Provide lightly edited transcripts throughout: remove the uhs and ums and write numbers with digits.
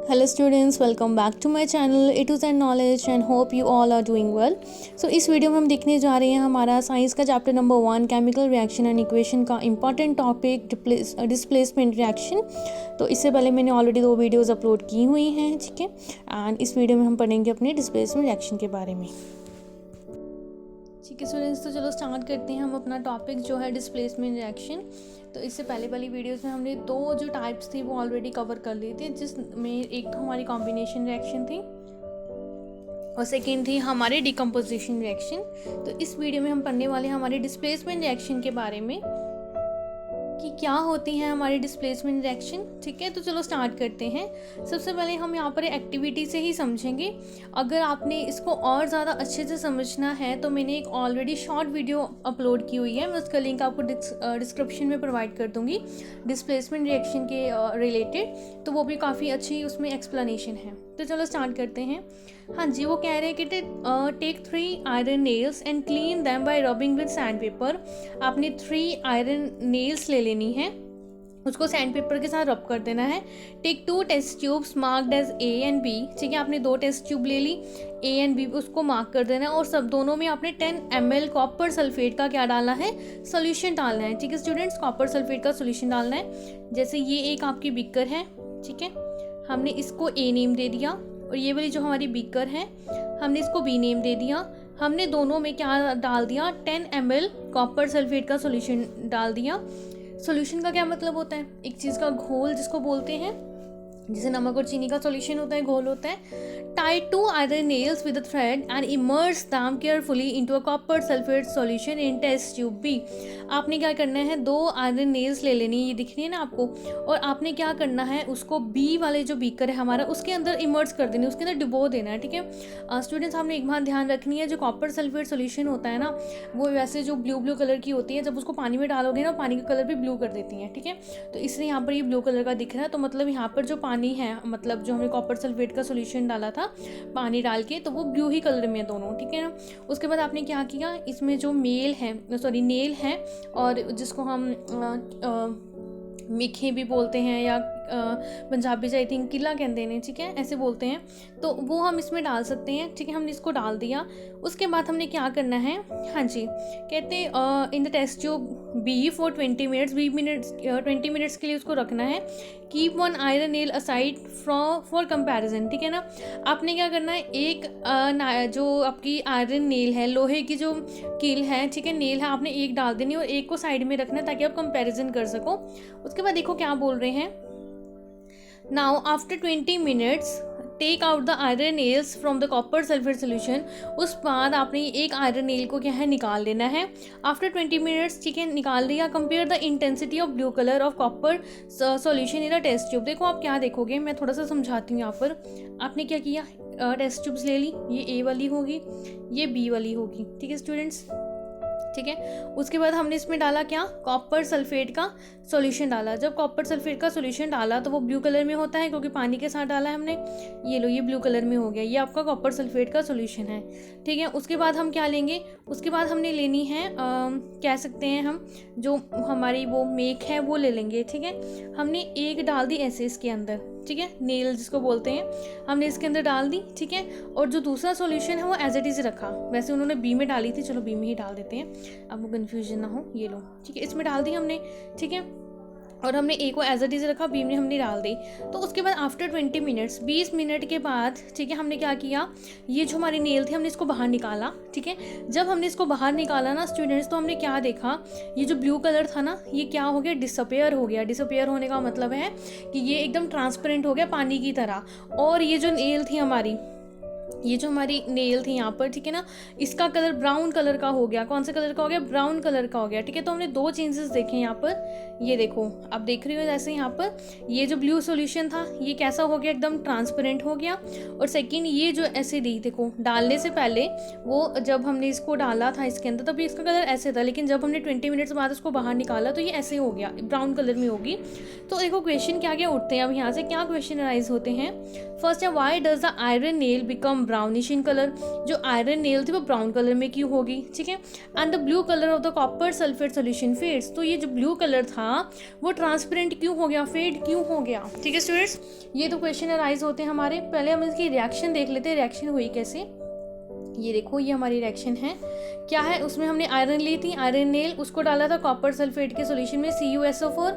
Hello students, welcome back to my channel A to Z knowledge and hope you all are doing well. So इस video में हम देखने जा रहे हैं हमारा साइंस का chapter number 1 chemical reaction and equation का इंपॉर्टेंट टॉपिक डिस्प्लेसमेंट रिएक्शन। तो इससे पहले मैंने ऑलरेडी 2 वीडियोज़ अपलोड की हुई हैं, ठीक है। एंड इस वीडियो में हम पढ़ेंगे अपने डिस्प्लेसमेंट रिएक्शन के बारे में। ठीक है स्टूडेंट्स, तो चलो स्टार्ट करते हैं हम अपना टॉपिक जो है डिस्प्लेसमेंट रिएक्शन। तो इससे पहले वाली वीडियोस में हमने 2 जो टाइप्स थी वो ऑलरेडी कवर कर ली थी, जिसमें एक तो हमारी कॉम्बिनेशन रिएक्शन थी और सेकेंड थी हमारे डिकम्पोजिशन रिएक्शन। तो इस वीडियो में हम पढ़ने वाले हैं हमारे डिस्प्लेसमेंट रिएक्शन के बारे में कि क्या होती हैं हमारी डिस्प्लेसमेंट रिएक्शन। ठीक है, तो चलो स्टार्ट करते हैं। सबसे पहले हम यहाँ पर एक्टिविटी से ही समझेंगे। अगर आपने इसको और ज़्यादा अच्छे से समझना है तो मैंने एक ऑलरेडी शॉर्ट वीडियो अपलोड की हुई है, मैं उसका लिंक आपको डिस्क्रिप्शन में प्रोवाइड कर दूँगी डिस्प्लेसमेंट रिएक्शन के रिलेटेड। तो वो भी काफ़ी अच्छी उसमें एक्सप्लेनेशन है। तो चलो स्टार्ट करते हैं। हाँ जी, वो कह रहे हैं कि take 3 iron nails and clean them by rubbing with sandpaper. आपने 3 आयरन नेल्स ले लेनी है, उसको सैंड पेपर के साथ रब कर देना है। Take 2 test tubes marked as A and B. ठीक है, आपने 2 टेस्ट ट्यूब ले ली, ए एंड बी उसको मार्क कर देना है और सब दोनों में आपने 10 ml कॉपर सल्फेट का क्या डालना है, सोल्यूशन डालना है। ठीक है स्टूडेंट्स, कॉपर सल्फेट का सोल्यूशन डालना है। जैसे ये एक आपकी बीकर है, ठीक है, हमने इसको ए नेम दे दिया और ये वाली जो हमारी बीकर है हमने इसको बी नेम दे दिया। हमने दोनों में क्या डाल दिया, 10 ml कॉपर सल्फेट का सॉल्यूशन डाल दिया। सॉल्यूशन का क्या मतलब होता है, एक चीज़ का घोल जिसको बोलते हैं, जैसे नमक और चीनी का सॉल्यूशन होता है, घोल होता है। Tie 2 iron nails with a thread and immerse them carefully into a copper sulphate solution in test tube B. आपने क्या करना है, 2 आयरन नेल्स ले लेनी है, ये दिख रही है ना आपको, और आपने क्या करना है, उसको बी वाले जो बीकर है हमारा उसके अंदर इमर्स कर देनी है, उसके अंदर डुबो देना है। ठीक है स्टूडेंट्स, आपने एक बात ध्यान रखनी है, जो कॉपर सल्फेट सॉल्यूशन होता है ना, वो वैसे जो ब्लू कलर की होती है, जब उसको पानी में डालोगे ना पानी का कलर भी ब्लू कर देती है। ठीक है, तो इसलिए यहाँ पर ये ब्लू कलर का दिख रहा है, तो मतलब यहाँ पर जो पानी है, मतलब जो हमने कॉपर सल्फेट का सॉल्यूशन डाला था पानी डाल के, तो वो ब्लू ही कलर में है दोनों। ठीक है ना, उसके बाद आपने क्या किया, इसमें जो नेल है और जिसको हम मिखे भी बोलते हैं या पंजाबी से आई थिंक किला कहते हैं, ठीक है, ऐसे बोलते हैं, तो वो हम इसमें डाल सकते हैं। ठीक है, हमने इसको डाल दिया। उसके बाद हमने क्या करना है, हाँ जी, कहते in the test tube B for 20 minutes, 20 minutes के लिए उसको रखना है। Keep 1 iron nail aside for comparison. ठीक है ना, आपने क्या करना है, एक जो आपकी आयरन नेल है, लोहे की जो कील है, ठीक है, नेल है, आपने एक डाल देनी और एक को साइड में रखना है ताकि आप कंपैरिजन कर सको। उसके बाद देखो क्या बोल रहे हैं, now after 20 minutes take out the iron nails from the copper sulphate solution. उस बाद आपने एक आयरन नेल को क्या है, निकाल लेना है। आफ्टर 20 मिनट्स, ठीक है, निकाल दिया। Compare the intensity of blue colour of copper solution in a test tube. देखो आप क्या देखोगे, मैं थोड़ा सा समझाती हूँ यहाँ पर। आपने क्या किया, टेस्ट ट्यूब्स ले ली, ये ए वाली होगी, ये बी वाली होगी। ठीक है स्टूडेंट्स, ठीक है, उसके बाद हमने इसमें डाला क्या, कॉपर सल्फेट का सॉल्यूशन डाला। जब कॉपर सल्फेट का सॉल्यूशन डाला तो वो ब्लू कलर में होता है क्योंकि पानी के साथ डाला है हमने। ये लो, ये ब्लू कलर में हो गया, ये आपका कॉपर सल्फेट का सॉल्यूशन है। ठीक है, उसके बाद हम क्या लेंगे, उसके बाद हमने लेनी है कह सकते हैं हम जो हमारी वो मेक है वो ले लेंगे। ठीक है, हमने एक डाल दी ऐसे इसके अंदर, ठीक है, नेल जिसको बोलते हैं, हमने इसके अंदर डाल दी। ठीक है, और जो दूसरा सॉल्यूशन है वो एज इट इज़ रखा, वैसे उन्होंने बी में डाली थी, चलो बी में ही डाल देते हैं, आपको कन्फ्यूजन ना हो। ये लो, ठीक है, इसमें डाल दी हमने। ठीक है, और हमने ए को एज इट इज़ रखा, बी में हमने डाल दी। तो उसके बाद आफ्टर 20 मिनट्स, 20 मिनट के बाद, ठीक है, हमने क्या किया, ये जो हमारी नेल थी हमने इसको बाहर निकाला। ठीक है, जब हमने इसको बाहर निकाला ना स्टूडेंट्स, तो हमने क्या देखा, ये जो ब्लू कलर था ना, ये क्या हो गया, डिसअपेयर हो गया। डिसअपेयर होने का मतलब है कि ये एकदम ट्रांसपेरेंट हो गया पानी की तरह। और ये जो नेल थी हमारी, ये जो हमारी नेल थी यहाँ पर, ठीक है ना, इसका कलर ब्राउन कलर का हो गया। कौन से कलर का हो गया, ब्राउन कलर का हो गया। ठीक है, तो हमने 2 चेंजेस देखे यहाँ पर। ये देखो आप देख रही हो, जैसे यहाँ पर ये जो ब्लू सॉल्यूशन था ये कैसा हो गया, एकदम ट्रांसपेरेंट हो गया। और सेकंड, ये जो ऐसे दी, देखो डालने से पहले वो जब हमने इसको डाला था इसके अंदर तभी इसका कलर ऐसे था, लेकिन जब हमने 20 मिनट्स बाद इसको बाहर निकाला तो ये ऐसे हो गया, ब्राउन कलर में होगी। तो देखो क्वेश्चन क्या क्या उठते हैं अब यहाँ से, क्या क्वेश्चन राइज होते हैं। फर्स्ट है, why does the iron nail become brownish in colour. जो आयरन नेल थी वो ब्राउन कलर में क्यों होगी, ठीक है। And the blue colour of the copper sulphate solution fades, तो ये जो ब्लू कलर था वो ट्रांसपेरेंट क्यों हो गया, फेड क्यों हो गया, ठीक है स्टूडेंट्स। ये तो क्वेश्चन अराइज होते हैं हमारे। पहले हम इसकी रिएक्शन देख लेते हैं, रिएक्शन हुई कैसे। ये देखो, ये हमारी रिएक्शन है, क्या है, उसमें हमने आयरन ली थी, आयरन नेल, उसको डाला था कॉपर सल्फेट के सॉल्यूशन में CuSO4,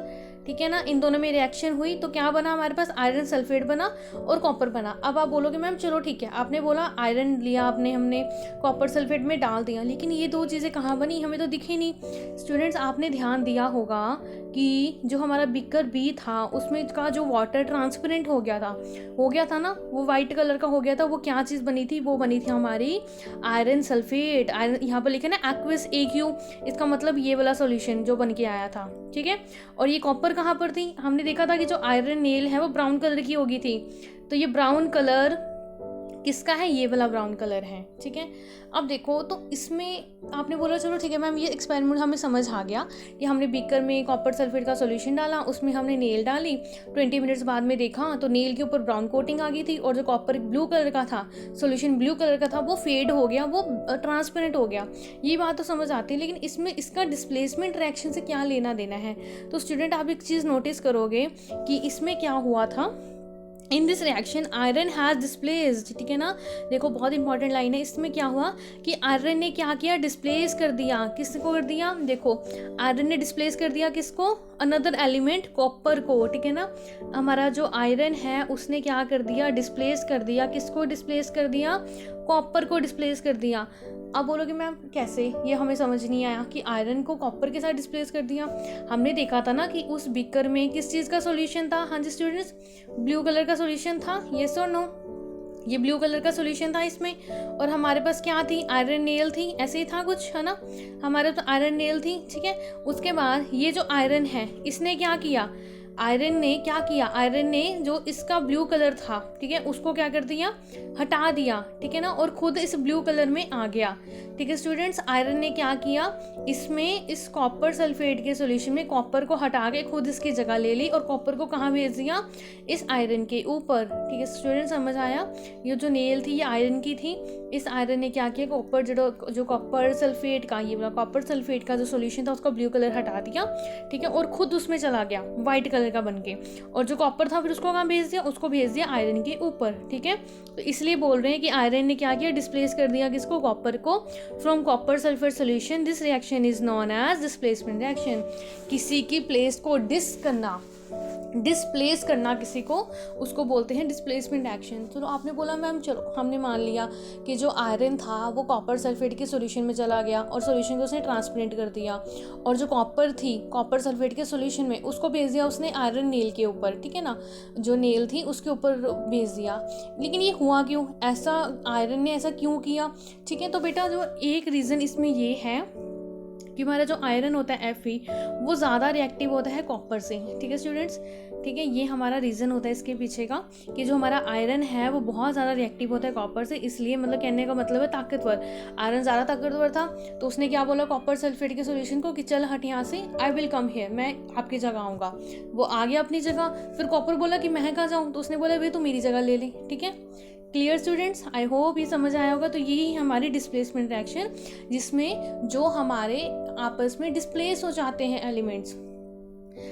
ठीक है ना। इन दोनों में रिएक्शन हुई तो क्या बना हमारे पास, आयरन सल्फेट बना और कॉपर बना। अब आप बोलोगे मैम चलो ठीक है, आपने बोला आयरन लिया आपने, हमने कॉपर सल्फेट में डाल दिया, लेकिन ये दो चीज़ें कहाँ बनी, हमें तो दिखी नहीं। स्टूडेंट्स आपने ध्यान दिया होगा कि जो हमारा बिकर बी था उसमें का जो वाटर ट्रांसपेरेंट हो गया था ना, वो वाइट कलर का हो गया था, वो क्या चीज़ बनी थी, वो बनी थी हमारी आयरन सल्फेट। आयरन यहाँ पर लिखा ना एक्वस AQ, इसका मतलब ये वाला सॉल्यूशन जो बन के आया था, ठीक है। और ये कॉपर कहाँ पर थी, हमने देखा था कि जो आयरन नेल है वो ब्राउन कलर की होगी थी, तो ये ब्राउन कलर किसका है, ये वाला ब्राउन कलर है, ठीक है। अब देखो, तो इसमें आपने बोला चलो ठीक है मैम, ये एक्सपेरिमेंट हमें समझ आ गया कि हमने बीकर में कॉपर सल्फेट का सॉल्यूशन डाला, उसमें हमने नेल डाली, 20 मिनट्स बाद में देखा तो नेल के ऊपर ब्राउन कोटिंग आ गई थी, और जो कॉपर ब्लू कलर का था, सॉल्यूशन ब्लू कलर का था, वो फेड हो गया, वो ट्रांसपेरेंट हो गया। ये बात तो समझ आती है, लेकिन इसमें इसका डिस्प्लेसमेंट रिएक्शन से क्या लेना देना है। तो स्टूडेंट आप एक चीज़ नोटिस करोगे कि इसमें क्या हुआ था, in this reaction iron has displaced, ठीक है ना। देखो बहुत इंपॉर्टेंट लाइन है, इसमें क्या हुआ कि आयरन ने क्या किया, डिस्प्लेस कर दिया, किसको कर दिया, देखो आयरन ने डिस्प्लेस कर दिया किसको, अनदर एलिमेंट कॉपर को, ठीक है ना। हमारा जो आयरन है उसने क्या कर दिया, डिस्प्लेस कर दिया, किसको डिस्प्लेस कर दिया, कॉपर को डिस्प्लेस कर दिया। अब बोलोगे मैम कैसे, ये हमें समझ नहीं आया कि आयरन को कॉपर के साथ डिस्प्लेस कर दिया। हमने देखा था ना कि उस बीकर में किस चीज़ का सॉल्यूशन था, हाँ जी स्टूडेंट्स, ब्लू कलर का सॉल्यूशन था, येस और नो, ये ब्लू कलर का सॉल्यूशन था इसमें। और हमारे पास क्या थी, आयरन नेल थी, ऐसे ही था कुछ, है ना, हमारे पास आयरन नेल थी, ठीक है। उसके बाद ये जो आयरन है इसने क्या किया, आयरन ने क्या किया, आयरन ने जो इसका ब्लू कलर था, ठीक है, उसको क्या कर दिया, हटा दिया, ठीक है ना, और खुद इस ब्लू कलर में आ गया, ठीक है स्टूडेंट्स। आयरन ने क्या किया, इसमें इस कॉपर सल्फेट के सॉल्यूशन में कॉपर को हटा के खुद इसकी जगह ले ली, और कॉपर को कहाँ भेज दिया, इस आयरन के ऊपर, ठीक है स्टूडेंट, समझ आया। ये जो नेल थी ये आयरन की थी, इस आयरन ने क्या किया, कॉपर जो कॉपर सल्फेट का, ये वाला कॉपर सल्फेट का जो सॉल्यूशन था उसका ब्लू कलर हटा दिया, ठीक है, और खुद उसमें चला गया वाइट कलर का बन के, और जो कॉपर था फिर उसको कहाँ भेज दिया, उसको भेज दिया आयरन के ऊपर, ठीक है। तो इसलिए बोल रहे हैं कि आयरन ने क्या किया, डिस्प्लेस कर दिया किसको, कॉपर को, from copper sulphate solution. This reaction is known as displacement reaction. किसी की प्लेस को डिस्प्लेस करना किसी को, उसको बोलते हैं डिस्प्लेसमेंट एक्शन। चलो आपने बोला मैम चलो हमने मान लिया कि जो आयरन था वो कॉपर सल्फेट के सॉल्यूशन में चला गया और सॉल्यूशन को उसने ट्रांसपेरेंट कर दिया, और जो कॉपर थी कॉपर सल्फेट के सॉल्यूशन में उसको भेज दिया उसने आयरन नेल के ऊपर, ठीक है ना, जो नेल थी उसके ऊपर भेज दिया। लेकिन ये हुआ क्यों, ऐसा आयरन ने ऐसा क्यों किया, ठीक है। तो बेटा जो एक रीज़न इसमें ये है कि हमारा जो आयरन होता है Fe वो ज़्यादा रिएक्टिव होता है कॉपर से, ठीक है स्टूडेंट्स, ठीक है। ये हमारा रीज़न होता है इसके पीछे का कि जो हमारा आयरन है वो बहुत ज़्यादा रिएक्टिव होता है कॉपर से, इसलिए मतलब कहने का मतलब है ताकतवर। आयरन ज़्यादा ताकतवर था तो उसने क्या बोला कॉपर सल्फेट के सॉल्यूशन को कि चल हट यहाँ से, आई विल कम हियर, मैं आपकी जगह आऊँगा। वो आ गया अपनी जगह, फिर कॉपर बोला कि मैं कहाँ जाऊँ, तो उसने बोला भाई तू मेरी जगह ले ली, ठीक है। क्लियर स्टूडेंट्स, आई होप ये समझ आया होगा। तो यही हमारी डिस्प्लेसमेंट रिएक्शन, जिसमें जो हमारे आपस में डिस्प्लेस हो जाते हैं एलिमेंट्स।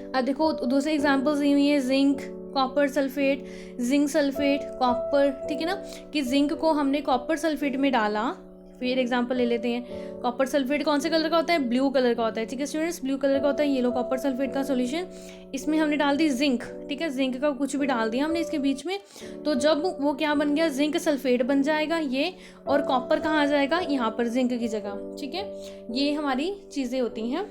अब देखो दूसरे एग्जांपल्स दी हुई है, zinc copper sulphate, zinc sulphate copper, ठीक है ना, कि जिंक को हमने कॉपर सल्फेट में डाला। फिर एग्जांपल ले लेते हैं, कॉपर सल्फेट कौन से कलर का होता है, ब्लू कलर का होता है, ठीक है स्टूडेंट्स, ब्लू कलर का होता है। ये लो कॉपर सल्फेट का सॉल्यूशन, इसमें हमने डाल दी जिंक, ठीक है, जिंक का कुछ भी डाल दिया हमने इसके बीच में, तो जब वो क्या बन गया, जिंक सल्फेट बन जाएगा ये, और कॉपर कहाँ आ जाएगा, यहाँ पर जिंक की जगह, ठीक है। ये हमारी चीज़ें होती हैं।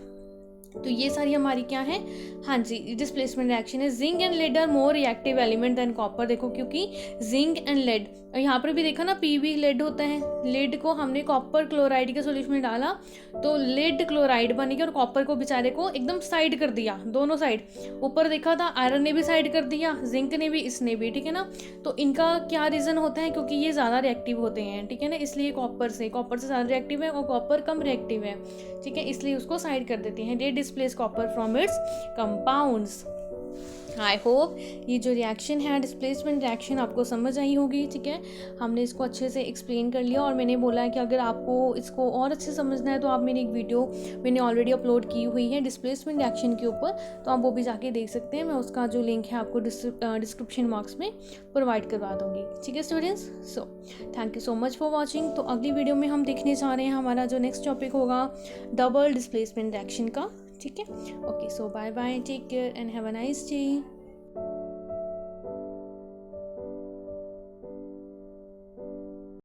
तो ये सारी हमारी क्या है, हाँ जी, डिस्प्लेसमेंट रिएक्शन है। Zinc and lead are more reactive element than copper. देखो क्योंकि जिंक एंड लेड, यहाँ पर भी देखा ना पीबी लेड होता है, लेड को हमने कॉपर क्लोराइड के सॉल्यूशन में डाला तो लेड क्लोराइड बन गया, और कॉपर को बेचारे को एकदम साइड कर दिया, दोनों साइड। ऊपर देखा था आयरन ने भी साइड कर दिया, जिंक ने भी, इसने भी, ठीक है ना। तो इनका क्या रीज़न होता है, क्योंकि ये ज़्यादा रिएक्टिव होते हैं, ठीक है ना, इसलिए कॉपर से ज़्यादा रिएक्टिव है और कॉपर कम रिएक्टिव है, ठीक है, इसलिए उसको साइड कर देते हैं। They displace copper from its compounds. I hope ये जो रिएक्शन है डिस्प्लेसमेंट रिएक्शन आपको समझ आई होगी, ठीक है। हमने इसको अच्छे से एक्सप्लेन कर लिया और मैंने बोला है कि अगर आपको इसको और अच्छे समझना है तो आप मेरी एक वीडियो मैंने ऑलरेडी अपलोड की हुई है डिस्प्लेसमेंट रिएक्शन के ऊपर, तो आप वो भी जाके देख सकते हैं। मैं उसका जो लिंक है आपको डिस्क्रिप्शन बॉक्स में प्रोवाइड करवा दूँगी, ठीक है students. So thank you so much for watching. तो अगली वीडियो में हम देखने जा रहे हैं हमारा जो नेक्स्ट टॉपिक होगा डबल डिस्प्लेसमेंट रिएक्शन का, ठीक है। Okay, so bye bye, take care and have a nice day.